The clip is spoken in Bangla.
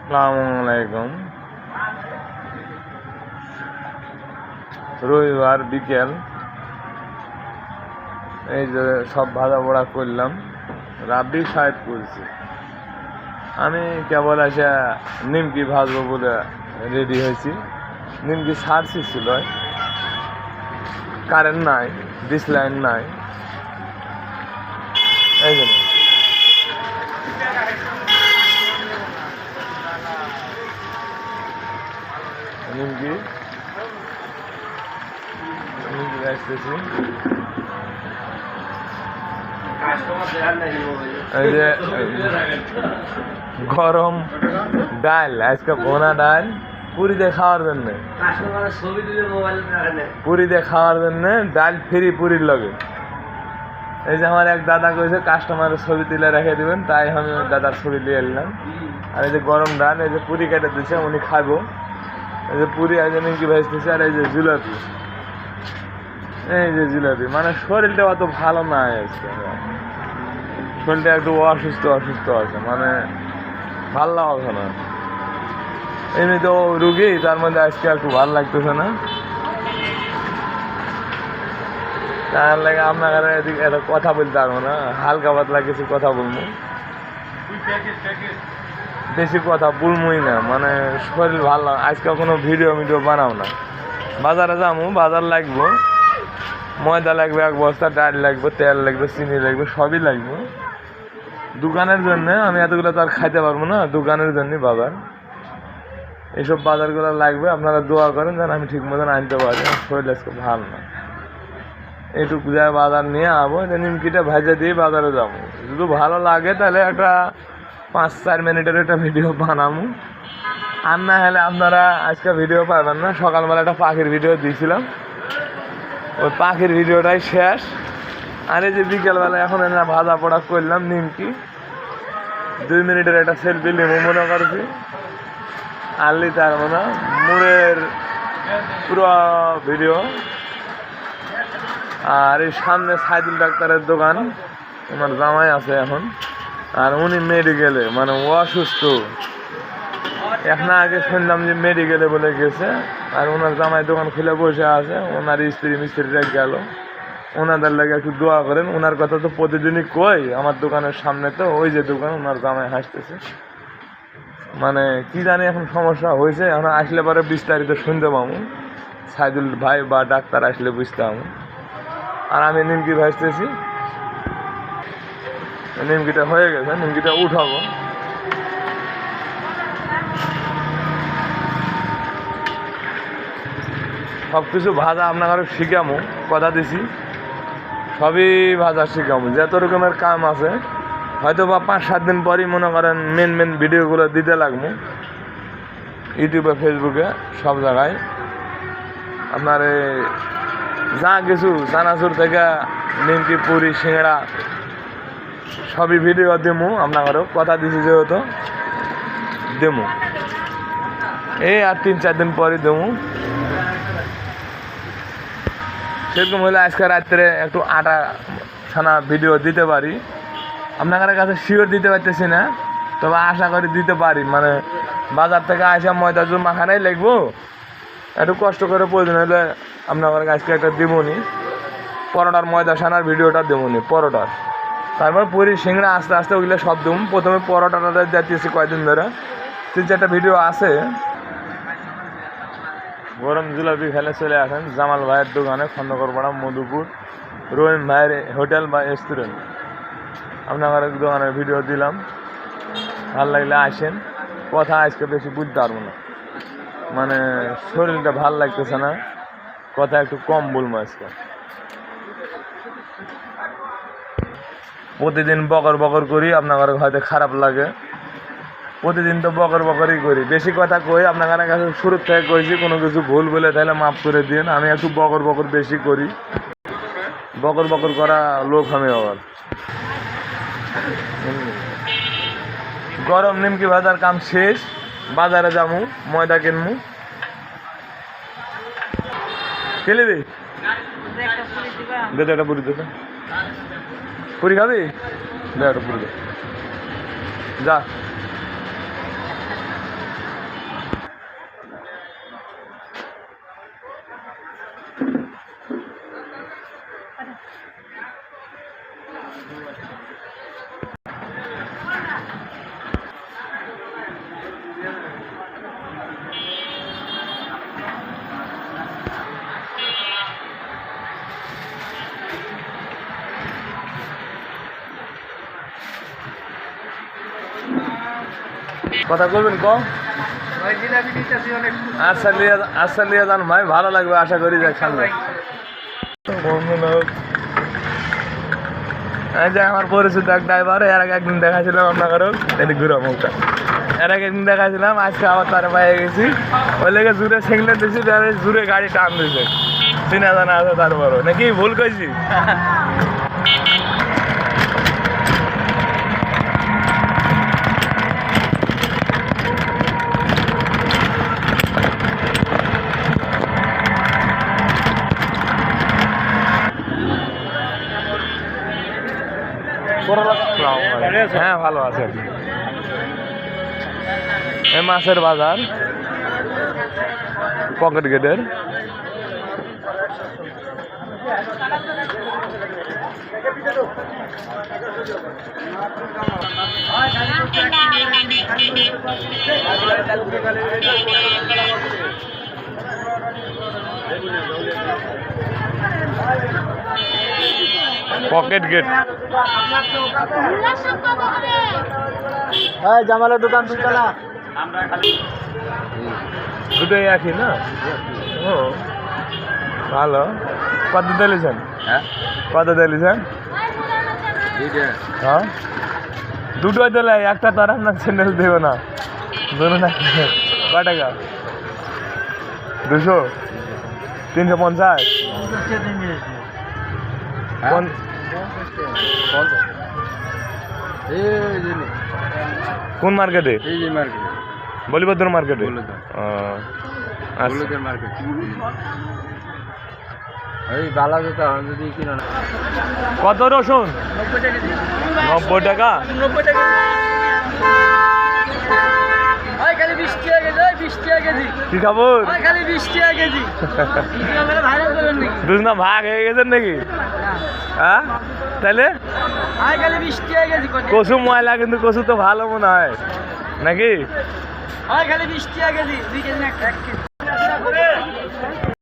আসসালামাইকুম। রবিবার বিকেল, এই যে সব ভাজা পোড়া করলাম, রাব্বি সাহেব করছি। আমি কেবল এসে নিমকি ভাজবো বলে রেডি হয়েছি। নিমকি ছাড়ছি ছিল, কারেন্ট নাই, ডিস লাইন নাই, এই জন্য নিমকি আসতেছি। এই যে গরম ডাল, আজকে ভোনা ডাল পুরি দিয়ে খাওয়ার জন্য, পুরি দিয়ে খাওয়ার জন্য ডাল ফ্রি পুরীর লগে। এই যে আমার এক দাদা কইছে কাস্টমারের ছবি তুলে রেখে দিবেন, তাই আমি দাদার ছবি দিয়ে এলাম। আর এই যে গরম ডাল, এই যে পুরি কেটে দিচ্ছে, উনি খাবো। এই যে পুরি, এই যে নিমকি ভাজতেছে। আর এই যে জিলাপি, এই যে জিলাপি। মানে শরীরটা অত ভালো না, আজকে শরীরটা একটু অসুস্থ আছে, মানে ভাল লাগছে না। এমনি তো রুগী, তার মধ্যে আজকে একটু ভালো লাগতেছে না। তার লাগে আপনার এদিকে একটা কথা বলতে পারবো না, হালকা পাতলা কিছু কথা বলবো, বেশি কথা বলবোই না। মানে শরীর ভালো, আজকে কোনো ভিডিও বানাও না। বাজারে যাবো, বাজার লাগবো, ময়দা লাগবে এক বস্তা, ডাল লাগবে, তেল লাগবে, চিনি লাগবে, সবই লাগবে দোকানের জন্য। আমি এতগুলো তো আর খাইতে পারবো না, দোকানের জন্য বাজার, এইসব বাজারগুলো লাগবে। আপনারা দোয়া করেন যেন আমি ঠিক মতন আনতে পারি। শরীর আজকে ভালো না, এইটুকু যায় বাজার নিয়ে আবো। নিমকিটা ভেজে দিয়ে বাজারে যাবো। যদি ভালো লাগে তাহলে একটা 5-4 মিনিটের একটা ভিডিও বানাবো। আর না হলে আপনারা আজকে ভিডিও পাবেন না। সকালবেলা একটা পাখির ভিডিও দিয়েছিলাম, ওই পাখির ভিডিওটাই শেষ। আর এই যে বিকেলবেলা এখন এনে ভাজা পোড়া করলাম নিমকি, 2 মিনিটের একটা সেলফি নেবো মনে করছি। আনলি তার মানে মুড়ের পুরো ভিডিও। আর এই সামনে সাইদুল ডাক্তারের দোকান, আমার জামাই আছে এখন। আর উনি মেডিকেলে, মানে অসুস্থ। এখন আগে শুনলাম যে মেডিকেলে বলে গেছে। আর ওনার জামাই দোকান খুলে বসে আছে, ওনার স্ত্রী মিস্ত্রিরা গেল। ওনাদের লাগে একটু দোয়া করেন। ওনার কথা তো প্রতিদিনই কই, আমার দোকানের সামনে তো ওই যে দোকান, ওনার জামাই হাসতেছে। মানে কি জানি এখন সমস্যা হয়েছে, এখন আসলে পরে বিস্তারিত শুনতে পাবো। সাইদুল ভাই বা ডাক্তার আসলে বুঝতে পাবো। আর আমি নিমকি ভাজতেছি, নিমকিটা হয়ে গেছে, নিমকিটা উঠাবো। সব কিছু ভাজা আপনাকে শিখামো, কথা দিছি, সবই ভাজা শিখামো। যত রকমের কাম আছে, হয়তো বা 5-7 দিন পরই মনে করেন মেন ভিডিওগুলো দিতে লাগবো ইউটিউবে, ফেসবুকে, সব জায়গায়। আপনার যা কিছু চানাচুর থেকে নিমকি, পুরি, সিঙ্গড়া সবই ভিডিও দেবো আপনাদেরও, কথা দিছি যেহেতু দেবো। এই আর 3-4 দিন পরই দেবো। সেরকম হলে আজকে রাত্রে একটু আটা ছানা ভিডিও দিতে পারি। আপনাদের কাছে শিওর দিতে পারতেছি না, তবে আশা করি দিতে পারি। মানে বাজার থেকে আসা ময়দা জুর মাখানাই লাগবো, একটু কষ্ট করে প্রয়োজন হলে আপনাদের আজকে একটা দেবনি। পরোটার ময়দা ছানার ভিডিওটা দেবনি, পরোটার। তারপর পুরি, সিংড়া আস্তে আস্তে ওগুলো সব দেবো। প্রথমে পরোটাটা যাচ্ছি কয়েকদিন ধরে, 3-4টা ভিডিও আছে। গরম জিলাপি খেলে চলে আসেন জামাল ভাইয়ের দোকানে, খন্দকরপাড়া, মধুপুর, রহিম ভাইয়ের হোটেল বা রেস্টুরেন্ট। আপনার দোকানের ভিডিও দিলাম, ভালো লাগলে আসেন। কথা আজকে বেশি বুঝতে পারবো না, মানে শরীরটা ভাল লাগতেছে না, কথা একটু কম বলবো আজকে। প্রতিদিন বকর করি, আপনার হয়তো খারাপ লাগে। প্রতিদিন তো বকরই করি, বেশি কথা কই। আপনার কাছে শুরু থেকে কইছি, কোনো কিছু ভুল বলে তাহলে মাফ করে দিন। আমি একটু বকর বেশি করি, বকর করা লোক আমি। আবার গরম নিমকি ভাজার কাম শেষ, বাজারে যাবো, ময়দা কিনবো। খেলিবি দে, একটা পুরি দে, পুরি খাবি? দে একটা পুরি দে, যা। কথা বলবেন কম। আচ্ছা নিয়ে যান ভাই, ভালো লাগবে আশা করি। যাই সামনে এই যে আমার পরিচিত এক ড্রাইভার, এর আগে একদিন দেখাছিলাম আপনার এদিক ঘুরে মুখটা, এর আগে একদিন দেখাছিলাম, আজকে আবার তার পায়ে গেছি। ওই লেগে জুড়ে সেগলে দিয়েছি, জুড়ে গাড়ি টান দিয়েছে, চিনা জানা আছে তারপরও নাকি ভুল কইছি। হ্যাঁ ভালো আছে। এই মাছের বাজার পকেট গেটের। পকেট গেট জামালের দোকান দুটোই একই না? ও ভালো। কত দিয়েছেন? কত দিয়েছেন? হ্যাঁ দুটোই দিলে, একটা তো আর আপনার স্যান্ডেল দেবো না। ধরুন কয় টাকা? 200 350। কোন মার্কেটে? বলিভদ্র মার্কেটে। কত রসুন? 90 টাকা। কি খবর? দুজনা ভাগ হয়ে গেছেন নাকি? হ্যাঁ তাহলে কচু ময়লা, কিন্তু কচু তো ভালো মনে হয় নাকি?